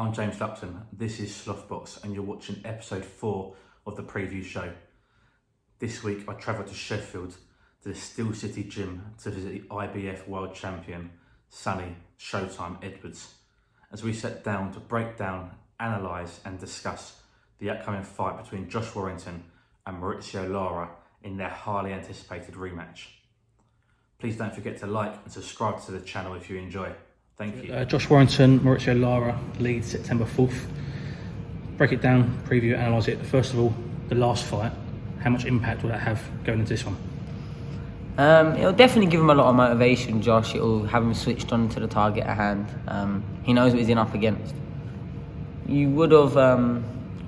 I'm James Lupton, this is Slothbox and you're watching episode 4 of the preview show. This week I travelled to Sheffield to the Steel City Gym to visit the IBF World Champion, Sonny Showtime Edwards, as we sat down to break down, analyse and discuss the upcoming fight between Josh Warrington and Mauricio Lara in their highly anticipated rematch. Please don't forget to like and subscribe to the channel if you enjoy. Thank you. Josh Warrington, Mauricio Lara, Leeds, September 4th. Break it down, preview, analyse it. First of all, the last fight, how much impact will that have going into this one? It'll definitely give him a lot of motivation, Josh. It'll have him switched on to the target at hand. He knows what he's in up against. You would have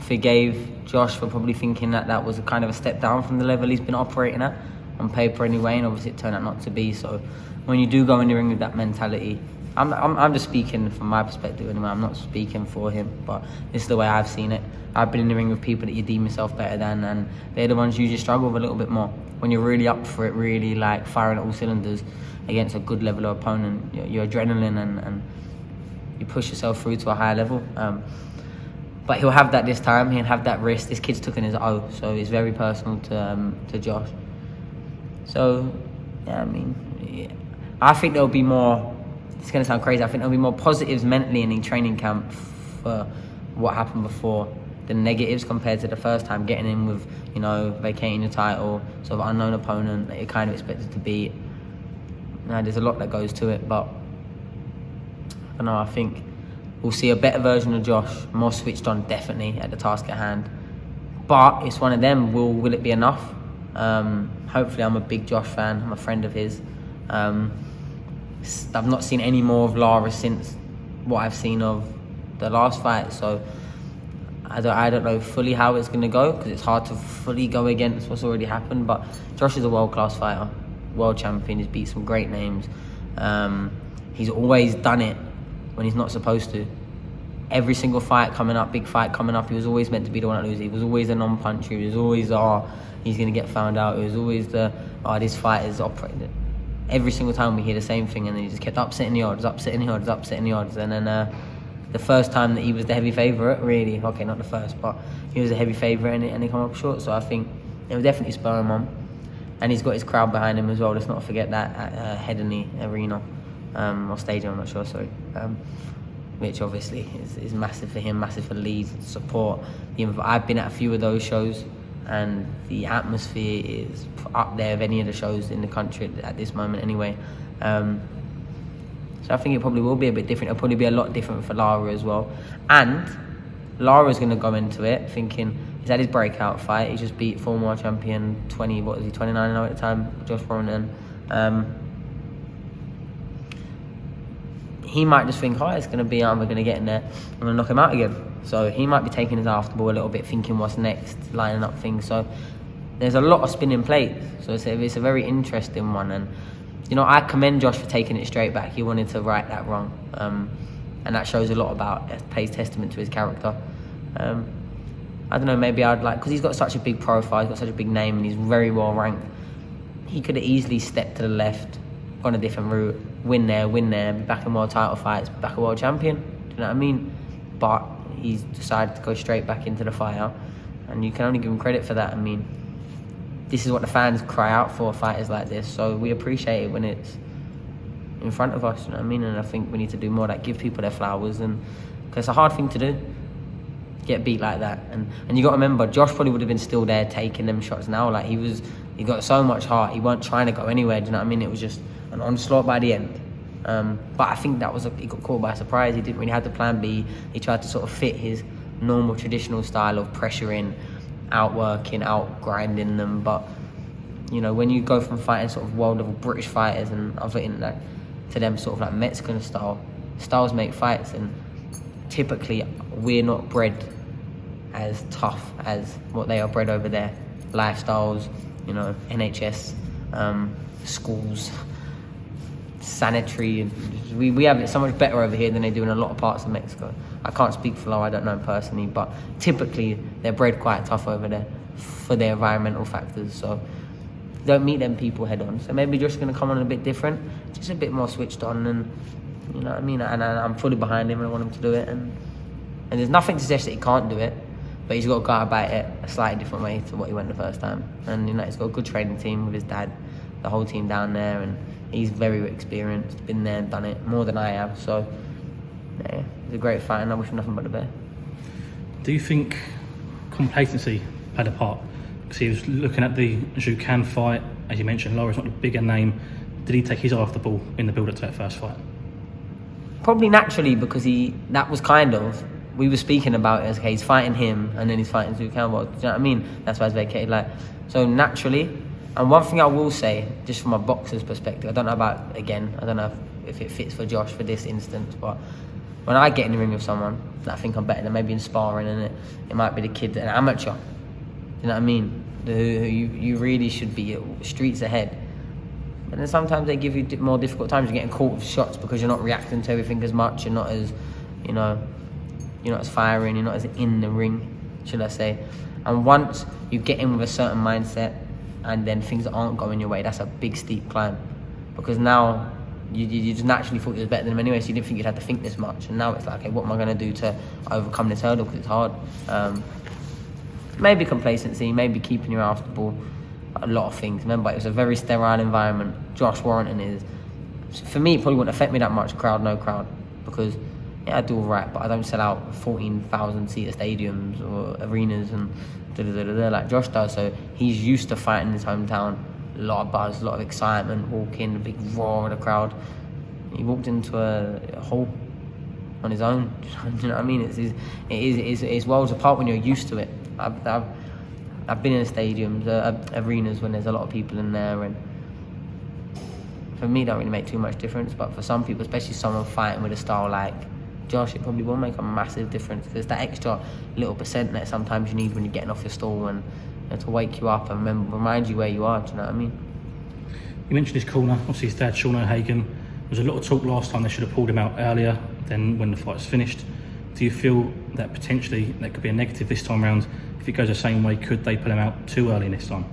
forgave Josh for probably thinking that was a kind of a step down from the level he's been operating at, on paper anyway, and obviously it turned out not to be. So when you do go in the ring with that mentality, I'm just speaking from my perspective anyway. I'm not speaking for him, but this is the way I've seen it. I've been in the ring with people that you deem yourself better than, and they're the ones you usually struggle with a little bit more. When you're really up for it, really like firing at all cylinders against a good level of opponent, your adrenaline and you push yourself through to a higher level. But he'll have that this time. He'll have that risk. This kid's took in his O, so it's very personal to Josh. So, yeah, I think there'll be more. It's going to sound crazy. I think there'll be more positives mentally in training camp for what happened before than negatives compared to the first time getting in with, vacating your title, sort of unknown opponent that you're kind of expected to beat. Now, there's a lot that goes to it, but I don't know. I think we'll see a better version of Josh, more switched on, definitely at the task at hand. But it's one of them. Will it be enough? Hopefully, I'm a big Josh fan. I'm a friend of his. I've not seen any more of Lara since what I've seen of the last fight, so I don't know fully how it's going to go, because it's hard to fully go against what's already happened. But Josh is a world-class fighter, world champion. He's beat some great names. He's always done it when he's not supposed to. Every single fight coming up, big fight coming up, he was always meant to be the one that loses. He was always a non-puncher. He was always he's going to get found out. It was always this fight is operated. Every single time we hear the same thing, and then he just kept upsetting the odds. And then the first time that he was the heavy favourite, really, okay, not the first, but he was a heavy favourite and he come up short. So I think it will definitely spur him on. And he's got his crowd behind him as well. Let's not forget that at Headingley Arena, or Stadium, I'm not sure, sorry. Which obviously is massive for him, massive for Leeds, support. I've been at a few of those shows, and the atmosphere is up there of any of the shows in the country at this moment anyway. So I think it probably will be a bit different. It'll probably be a lot different for Lara as well. And Lara's going to go into it thinking he's had his breakout fight. He just beat former world champion 29 now at the time, Josh Warrington. He might just think, it's going to be, we're going to get in there, I'm going to knock him out again. So he might be taking his afterball a little bit, thinking what's next, lining up things. So there's a lot of spinning plates. So it's a very interesting one. And, I commend Josh for taking it straight back. He wanted to right that wrong. And that shows a lot pays testament to his character. I don't know, maybe because he's got such a big profile, he's got such a big name, and he's very well ranked. He could have easily stepped to the left, gone a different route, win there, be back in world title fights, be back a world champion. Do you know what I mean? But he's decided to go straight back into the fire, and you can only give him credit for that. This is what the fans cry out for, fighters like this, so we appreciate it when it's in front of us, you know what I mean? And I think we need to do more of that, give people their flowers, and because it's a hard thing to do, get beat like that. And you got to remember, Josh probably would have been still there taking them shots now. Like, he got so much heart, he weren't trying to go anywhere, do you know what I mean? It was just an onslaught by the end. But I think he got caught by surprise. He didn't really have the plan B. He tried to sort of fit his normal traditional style of pressuring, outworking, outgrinding them. But when you go from fighting sort of world level British fighters and other internet to them sort of like Mexican styles make fights, and typically we're not bred as tough as what they are bred over there. Lifestyles, NHS, schools, sanitary. We have it so much better over here than they do in a lot of parts of Mexico. I can't speak for Lara, I don't know him personally, but typically they're bred quite tough over there for their environmental factors. So don't meet them people head on. So maybe just going to come on a bit different, just a bit more switched on, and you know what I mean. And I'm fully behind him, and I want him to do it. And And there's nothing to suggest that he can't do it, but he's got to go about it a slightly different way to what he went the first time. And he's got a good training team with his dad, the whole team down there, and he's very experienced, been there and done it more than I have. So yeah, he's a great fighter, and I wish him nothing but the best. Do you think complacency played a part? Because he was looking at the Zhu Can fight, as you mentioned, Lara's not a bigger name. Did he take his eye off the ball in the build-up to that first fight? Probably naturally, because that was kind of, we were speaking about it as, okay, he's fighting him and then he's fighting Zhu Can. Well, do you know what I mean? That's why it's vacated. So naturally. And one thing I will say, just from a boxer's perspective, I don't know if it fits for Josh for this instance, but when I get in the ring with someone that I think I'm better than, maybe in sparring, and it might be the kid, an amateur, you know what I mean? Who you really should be streets ahead. And then sometimes they give you more difficult times. You're getting caught with shots because you're not reacting to everything as much. You're not as, you're not as firing. You're not as in the ring, should I say? And once you get in with a certain mindset, and then things aren't going your way, that's a big steep climb. Because now you just naturally thought you was better than him anyway, so you didn't think you'd have to think this much. And now it's like, okay, what am I going to do to overcome this hurdle? Because it's hard. Maybe complacency, maybe keeping your eye off the ball. A lot of things. Remember, it was a very sterile environment. Josh Warrington is, for me, it probably wouldn't affect me that much, crowd, no crowd, because yeah, I do all right, but I don't sell out 14,000 seater stadiums or arenas and like Josh does. So he's used to fighting in his hometown. A lot of buzz, a lot of excitement, walk in, a big roar of the crowd. He walked into a hole on his own. Do you know what I mean? It's worlds apart when you're used to it. I've been in stadiums, arenas when there's a lot of people in there, and for me, it don't really make too much difference. But for some people, especially someone fighting with a style like Josh, it probably will make a massive difference. There's that extra little percent that sometimes you need when you're getting off your stool, and to wake you up and remind you where you are. Do you know what I mean? You mentioned his corner, obviously his dad, Sean O'Hagan. There was a lot of talk last time they should have pulled him out earlier than when the fight was finished. Do you feel that potentially that could be a negative this time round? If it goes the same way, could they pull him out too early this time?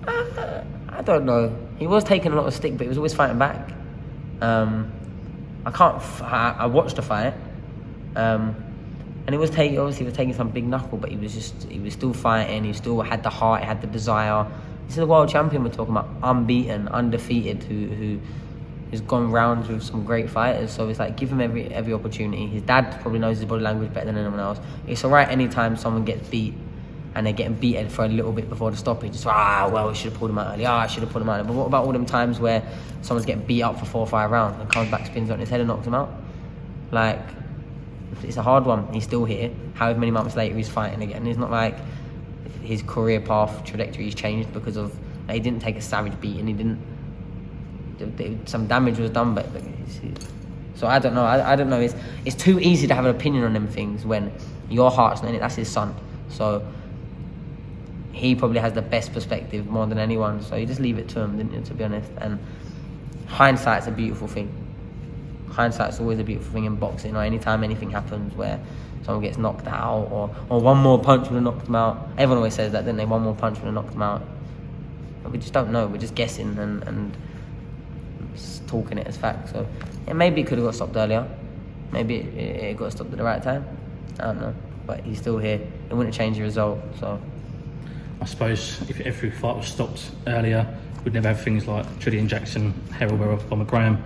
I don't know. He was taking a lot of stick, but he was always fighting back. I watched the fight, and he was taking some big knuckle, but he was still fighting. He still had the heart, he had the desire. This is the world champion we're talking about, unbeaten, undefeated, who has gone rounds with some great fighters. So it's like, give him every opportunity. His dad probably knows his body language better than anyone else. It's alright anytime someone gets beat and they're getting beaten for a little bit before the stoppage. It's we should have pulled him out early. I should have pulled him out early. But what about all them times where someone's getting beat up for 4 or 5 rounds and comes back, spins on his head and knocks him out? Like, it's a hard one. He's still here. However many months later, he's fighting again. It's not like his career path trajectory has changed because of he didn't take a savage beating. He didn't. Some damage was done, but so I don't know. I don't know. It's too easy to have an opinion on them things when your heart's not in it. That's his son, so he probably has the best perspective more than anyone. So you just leave it to him, didn't you? To be honest, and hindsight's a beautiful thing. Hindsight's always a beautiful thing in boxing. Or anytime anything happens where someone gets knocked out, or one more punch would have knocked them out. Everyone always says that, don't they? One more punch would have knocked them out. But we just don't know. We're just guessing and talking it as fact. So yeah, maybe it could have got stopped earlier. Maybe it got stopped at the right time. I don't know. But he's still here. It wouldn't change the result. So I suppose if every fight was stopped earlier, we'd never have things like Trillian Jackson, Harold Weber, Bomber Graham,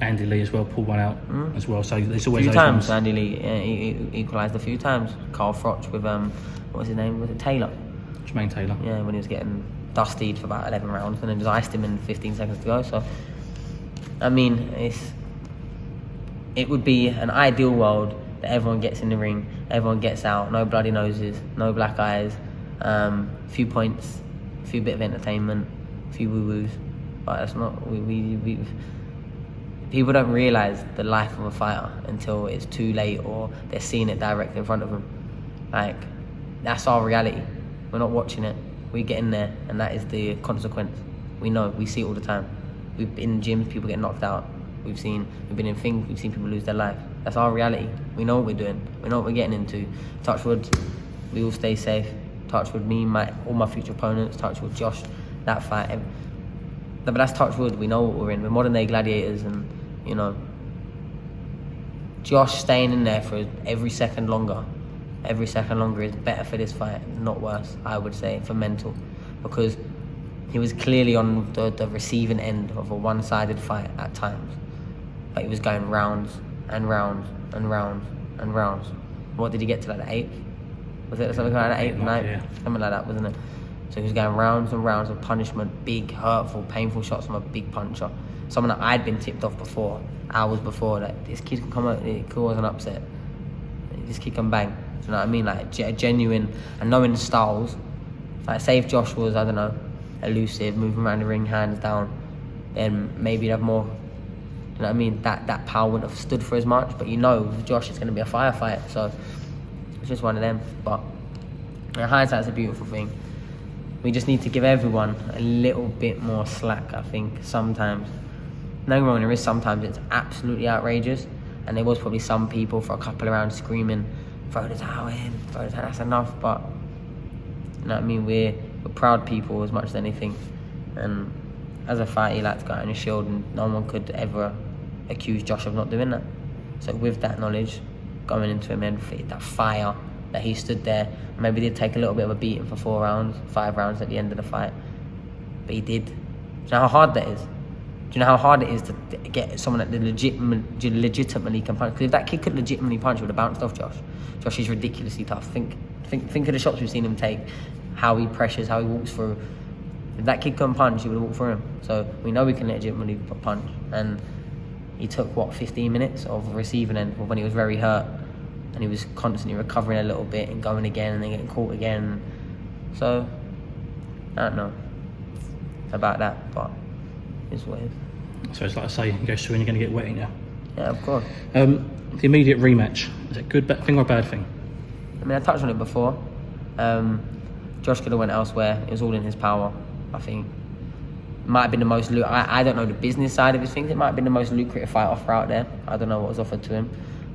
Andy Lee as well, pulled one out as well. So there's always a few those times. ones. Andy Lee he equalised a few times. Carl Froch with what was his name? Was it Taylor? Jermaine Taylor. Yeah, when he was getting dustied for about 11 rounds and then just iced him in 15 seconds to go. So I mean, it would be an ideal world that everyone gets in the ring, everyone gets out, no bloody noses, no black eyes, few points, a few bit of entertainment, a few woo-woos. But that's not, we people don't realise the life of a fighter until it's too late or they're seeing it directly in front of them. Like, that's our reality. We're not watching it. We get in there and that is the consequence. We know, we see it all the time. We've been in gyms, people get knocked out. We've been in things, we've seen people lose their life. That's our reality. We know what we're doing. We know what we're getting into. Touch wood, we all stay safe. Touch wood, all my future opponents. Touch wood, Josh, that fight. But that's touch wood. We know what we're in. We're modern day gladiators, and Josh staying in there for every second longer is better for this fight, not worse, I would say, for mental. Because he was clearly on the receiving end of a one-sided fight at times. But he was going rounds and rounds and rounds and rounds. What did he get to, like the 8th? Was it something like that, 8th, 9th? Yeah. Something like that, wasn't it? So he was going rounds and rounds of punishment, big, hurtful, painful shots from a big puncher. Someone that I'd been tipped off before, hours before, that this kid can come out, it could cause an upset. This kid can bang. Do you know what I mean? Like, genuine, and knowing the styles. Like, say if Josh was, I don't know, elusive, moving around the ring, hands down, then maybe he'd have more. You know what I mean? That power wouldn't have stood for as much. But you know, with Josh, it's going to be a firefight. So it's just one of them. But hindsight's a beautiful thing. We just need to give everyone a little bit more slack, I think, sometimes. No wrong, there is sometimes it's absolutely outrageous. And there was probably some people for a couple of rounds screaming, throw the towel in, that's enough. But, you know what I mean? We're proud people as much as anything. And as a fighter, you like to go out on your shield, and no one could ever accuse Josh of not doing that. So with that knowledge, going into him and that fire that he stood there, maybe did take a little bit of a beating for 4 rounds, 5 rounds at the end of the fight. But he did. Do you know how hard that is? Do you know how hard it is to get someone that legitimately can punch? Because if that kid could legitimately punch, he would have bounced off Josh. Josh is ridiculously tough. Think of the shots we've seen him take, how he pressures, how he walks through. If that kid couldn't punch, he would have walked through him. So we know we can legitimately punch. And he took, 15 minutes of receiving end when he was very hurt. And he was constantly recovering a little bit and going again and then getting caught again. So, I don't know about that, but it's what it is. So it's like I say, you go swimming, you're going to get wet, ain't you? Yeah, of course. The immediate rematch, is it a good thing or a bad thing? I mean, I touched on it before. Josh could have went elsewhere. It was all in his power, I think. It might have been the most... I don't know the business side of his things. It might have been the most lucrative fight offer out there. I don't know what was offered to him.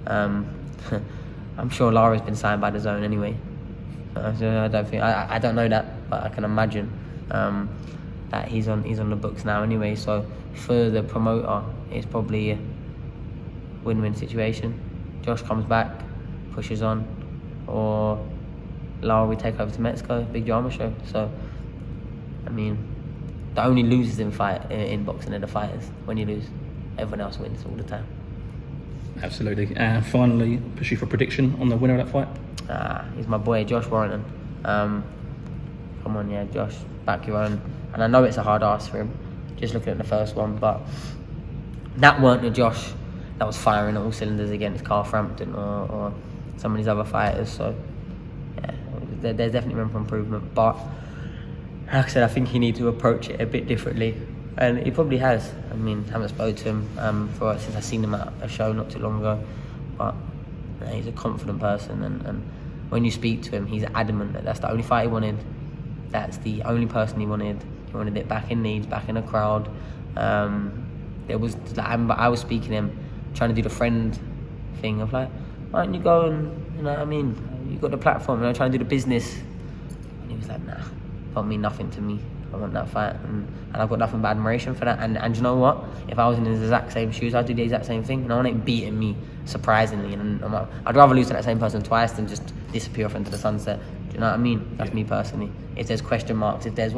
I'm sure Lara's been signed by the Zone anyway. So I don't think... I don't know that, but I can imagine that he's on the books now anyway. So for the promoter, it's probably a win-win situation. Josh comes back, pushes on, or Lara we take over to Mexico, big drama show. So, I mean, the only losers in boxing are the fighters. When you lose, everyone else wins all the time. Absolutely. And finally, push you for a prediction on the winner of that fight? He's my boy, Josh Warrington. Come on, yeah, Josh, back your own. And I know it's a hard ask for him, just looking at the first one, but that weren't the Josh that was firing at all cylinders against Carl Frampton or some of these other fighters. So, yeah, there's definitely room for improvement. But, like I said, I think he needs to approach it a bit differently. And he probably has. I mean, I haven't spoken to him since I seen him at a show not too long ago. But he's a confident person, and when you speak to him, he's adamant that that's the only fight he wanted. That's the only person he wanted. He wanted it back in Leeds, back in a crowd. I was speaking to him, trying to do the friend thing of like, why don't you go and, you know what I mean? You got the platform, trying to do the business. And he was like, nah, don't mean nothing to me. I want that fight, and I've got nothing but admiration for that. And you know what? If I was in his exact same shoes, I'd do the exact same thing. And I want it beating me, surprisingly. And I'd rather lose to that same person twice than just disappear off into the sunset. Do you know what I mean? That's me personally. If there's question marks, if there's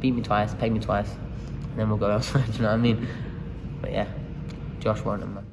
beat me twice, pay me twice, and then we'll go elsewhere. Do you know what I mean? But yeah, Josh Warrington, man.